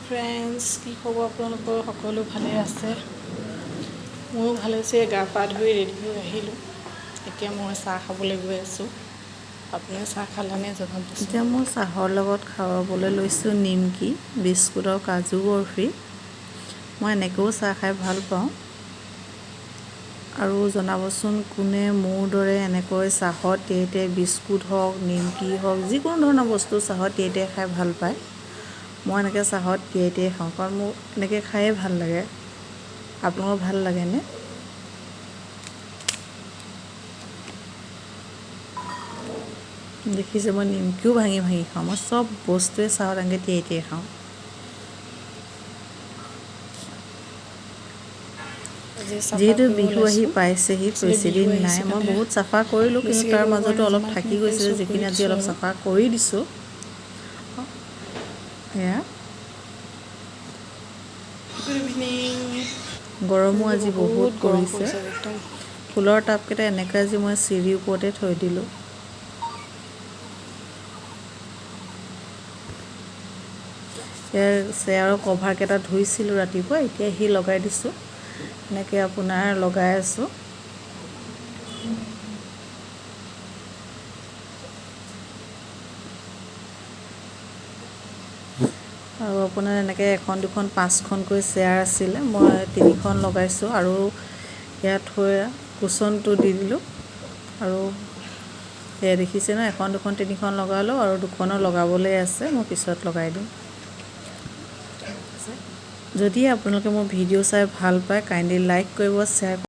Friends, কি খবৰ আপোনালোকৰ? সকলো ভালে আছে? মোৰো ভালে আছে। গা পা ধুই ৰেডি হৈ আহিলোঁ। এতিয়া মই চাহ খাবলৈ গৈ আছোঁ। আপুনি চাহ খালেনে জনাবচোন। এতিয়া মই চাহৰ লগত খাবলৈ লৈছোঁ নিমকি, বিস্কুট আৰু কাজু বৰফি। মই এনেকৈও চাহ খাই ভাল পাওঁ। আৰু জনাবচোন কোনে মোৰ দৰে এনেকৈ চাহত তিয়াই তিয়াই বিস্কুট হওক, নিমকি হওক, যিকোনো ধৰণৰ বস্তু চাহত তিয়াই তিয়াই খাই ভাল পায়। মই এনেকৈ চাহত তিয়াই তিয়াই খাওঁ, কাৰণ মোৰ এনেকৈ খায়ে ভাল লাগে। আপোনালোকৰ ভাল লাগেনে? দেখিছে, মই নিমকিও ভাঙি ভাঙি খাওঁ। মই চব বস্তুৱে চাহত এনেকৈ তিয়াই তিয়াই খাওঁ। আজি চাফা যিহেতু কৰিব বিহু আহি ওলাইছোঁ। পাইছেহি, একচুৱেলি বেছি বিহু দিন নাই। আহিছে মই কাৰণে বহুত চাফা কৰিলোঁ, কিন্তু বেছিকৈ তাৰ কৰিব পৰা মাজতো নাই। অলপ থাকি যিমানখিনি গৈছিলে, পাৰিছোঁ কৰি যিখিনি আজি দিছোঁ অলপ আৰু চাফা কৰি দিছোঁ। এয়া গুড ইভিনিং। গৰমো আজি বহুত গৰম পৰিছে। একদম। ফুলৰ টাবকেইটা এনেকৈ আজি মই চিৰিৰ ওপৰতে থৈ দিলোঁ। ইয়াৰ চেয়াৰৰ কভাৰকেইটা ধুইছিলোঁ ৰাতিপুৱা, এতিয়া সি লগাই দিছোঁ। এনেকৈ আপোনাৰ লগাই আছোঁ। আৰু আপোনাৰ এনেকৈ এখন দুখন পাঁচখনকৈ চেয়াৰ আছিলে, মই 3খন লগাইছোঁ। আৰু ইয়াত থৈ কুশ্বনটো দি দিলোঁ। আৰু সেয়া দেখিছে ন, এখন দুখন তিনিখন লগালোঁ, আৰু দুখনো লগাবলৈ আছে, মই পিছত লগাই দিম। যদি আপোনালোকে মোৰ ভিডিঅ' চাই ভাল পায়, কাইণ্ডলি লাইক কৰিব, শ্বেয়াৰ কৰিব।